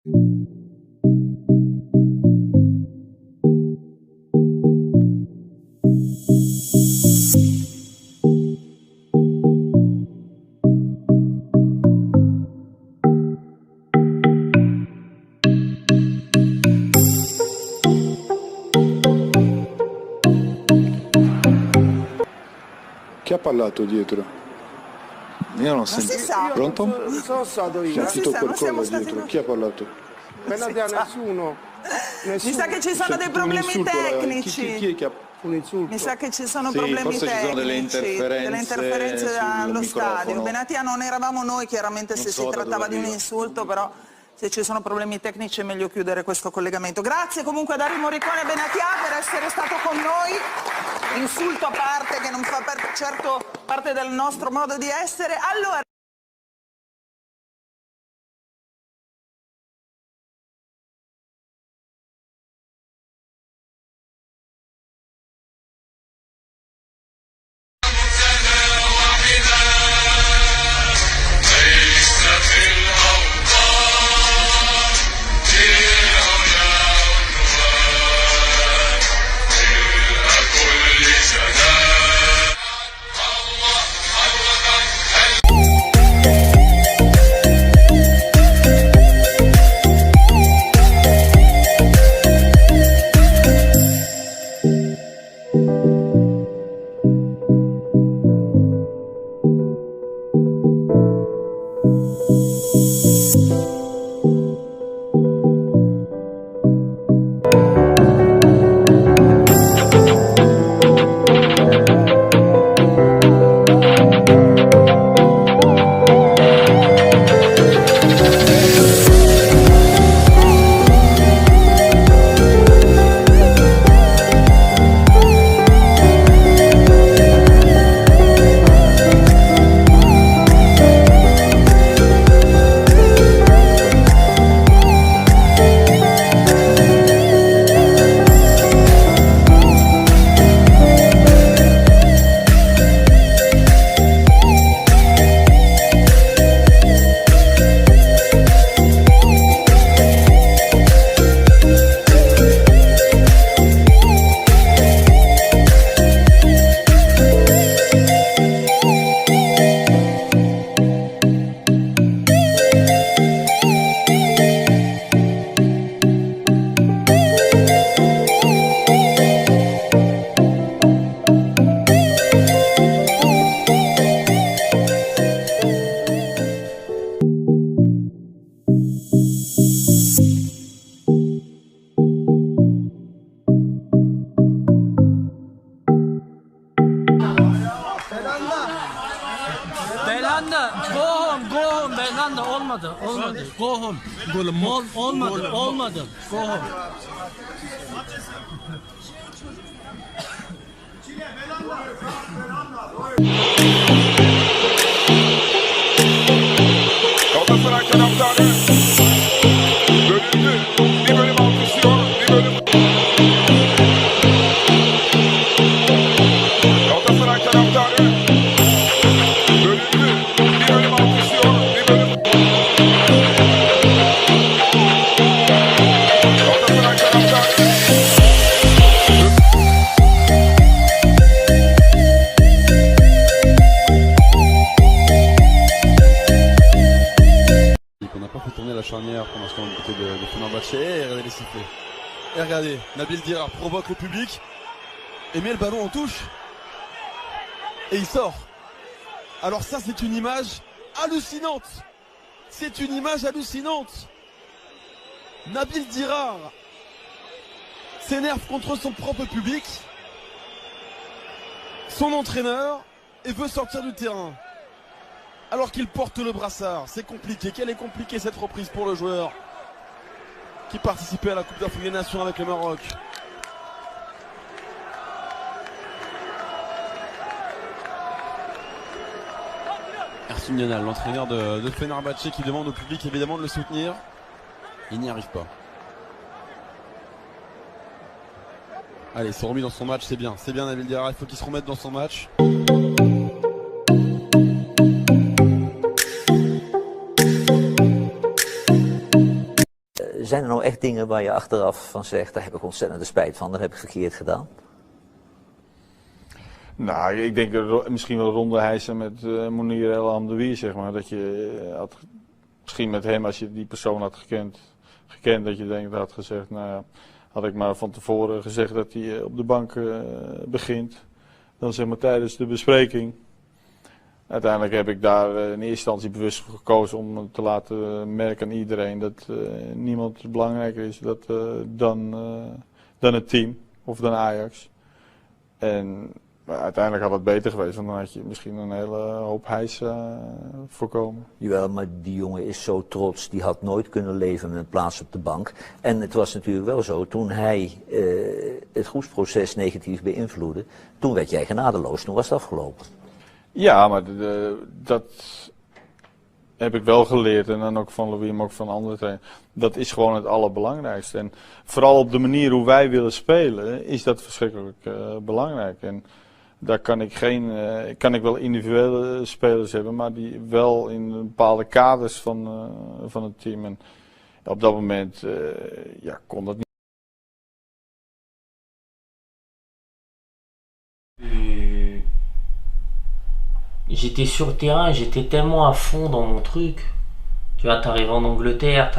Chi ha parlato dietro? Io non Non si sento. sa. Pronto? Non sono stato io. Sentito sa, non qualcosa siamo stati dietro. noi. Chi ha parlato? Penate a nessuno. Mi sa che ci sono dei Sentito un problemi insulto, tecnici. Chi è che ha... Un insulto. Mi sa che ci sono Sì, problemi forse ci tecnici, sono delle interferenze sul allo stadio. microfono. Benatia non eravamo noi, chiaramente, Non se so si da trattava dove di un arriva. insulto, però se ci sono problemi tecnici è meglio chiudere questo collegamento. Grazie comunque a Dario Morricone e Benatia per essere stato con noi. Insulto a parte, che non fa certo parte del nostro modo di essere. Allora, Belhanda, go home, Belhanda olmadı, go home. Olmadı, go home. Galatasaray taraftarı bölündü. Bir bölüm alkışlıyor, bir bölüm... Galatasaray taraftarı bölündü. Bir bölüm alkışlıyor, bir bölüm... Galatasaray taraftarı... On n'a pas fait tourner la charnière pour l'instant du côté de Fenerbahçe. Et regardez les sifflets. Et regardez, Nabil Dirar provoque le public et met le ballon en touche. Et il sort. Alors ça, c'est une image hallucinante. C'est une image hallucinante. Nabil Dirar s'énerve contre son propre public, son entraîneur, et veut sortir du terrain. Alors qu'il porte le brassard, c'est compliqué. Quelle est compliquée cette reprise pour le joueur qui participait à la Coupe d'Afrique des Nations avec le Maroc. Ersun Yanal, l'entraîneur de Fenerbahçe, qui demande au public évidemment de le soutenir. Il n'y arrive pas. Allez, ils sont remis dans son match, c'est bien Nabil Diarra, il faut qu'il se remette dans son match. zijn er nou echt dingen waar je achteraf van zegt, daar heb ik ontzettende spijt van, dat heb ik verkeerd gedaan? Nou, ik denk misschien wel Ronde Heijsen met Mounir El Hamdoui, zeg maar. Dat je had, misschien met hem, als je die persoon had gekend dat je denk had gezegd, nou ja, had ik maar van tevoren gezegd dat hij op de bank begint. Dan zeg maar tijdens de bespreking. Uiteindelijk heb ik daar in eerste instantie bewust voor gekozen om te laten merken aan iedereen dat niemand belangrijker is dan het team of dan Ajax. Maar uiteindelijk had het beter geweest, want dan had je misschien een hele hoop hijs voorkomen. Jawel, maar die jongen is zo trots, die had nooit kunnen leven met een plaats op de bank. En het was natuurlijk wel zo, toen hij het groepsproces negatief beïnvloedde, toen werd jij genadeloos, toen was het afgelopen. Ja, maar dat heb ik wel geleerd en dan ook van Louis, maar ook van andere trainers. Dat is gewoon het allerbelangrijkste. En vooral op de manier hoe wij willen spelen, is dat verschrikkelijk belangrijk. En daar kan ik wel individuele spelers hebben, maar die wel in bepaalde kaders van het team. En op dat moment kon dat niet. J'étais sur le terrain, j'étais tellement à fond dans mon truc. Tu vois, t'arrives en Angleterre,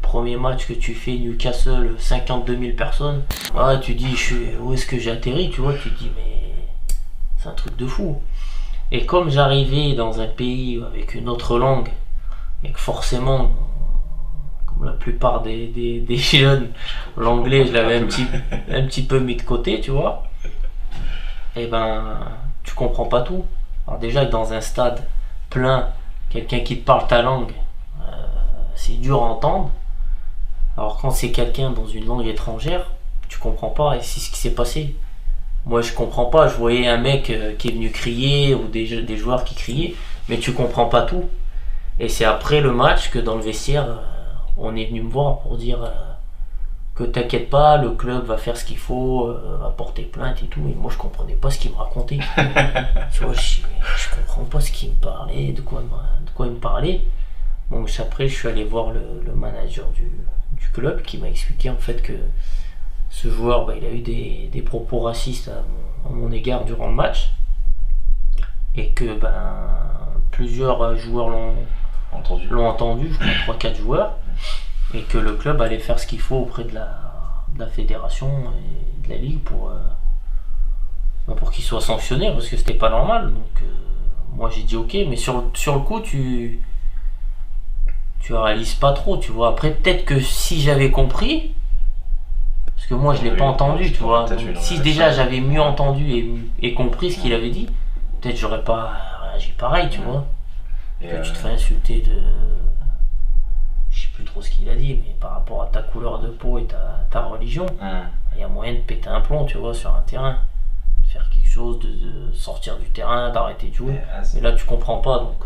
premier match que tu fais, Newcastle, 52 000 personnes. Ouais, tu dis, où est-ce que j'ai atterri, tu vois, tu te dis, mais c'est un truc de fou. Et comme j'arrivais dans un pays avec une autre langue, et que forcément, comme la plupart des jeunes, l'anglais, je l'avais un petit peu mis de côté, tu vois, et ben, tu comprends pas tout. Alors déjà, dans un stade plein, quelqu'un qui te parle ta langue, c'est dur à entendre. Alors quand c'est quelqu'un dans une langue étrangère, tu comprends pas, et c'est ce qui s'est passé. Moi je comprends pas, je voyais un mec qui est venu crier, ou des joueurs qui criaient, mais tu comprends pas tout. Et c'est après le match que dans le vestiaire, on est venu me voir pour dire que t'inquiète pas, le club va faire ce qu'il faut, va porter plainte et tout. Et moi je comprenais pas ce qu'il me racontait. Tu vois, je comprends pas ce qu'il me parlait, de quoi il me parlait. Donc après je suis allé voir le manager du club qui m'a expliqué en fait que ce joueur, il a eu des propos racistes à mon égard durant le match. Et que plusieurs joueurs l'ont entendu, je crois 3-4 joueurs. Et que le club allait faire ce qu'il faut auprès de la fédération et de la ligue pour qu'il soit sanctionné, parce que c'était pas normal. Donc moi j'ai dit ok, mais sur le coup tu réalises pas trop, tu vois. Après peut-être que si j'avais compris, parce que moi je l'ai pas entendu, tu vois. Donc, si déjà j'avais mieux entendu et compris ce qu'il avait dit, peut-être j'aurais pas réagi pareil, tu vois. Que tu te fais insulter de... Je sais plus trop ce qu'il a dit, mais par rapport à ta couleur de peau et ta religion, il y a moyen de péter un plomb, tu vois, sur un terrain. De faire quelque chose, de sortir du terrain, d'arrêter de jouer. Mais là tu comprends pas, donc...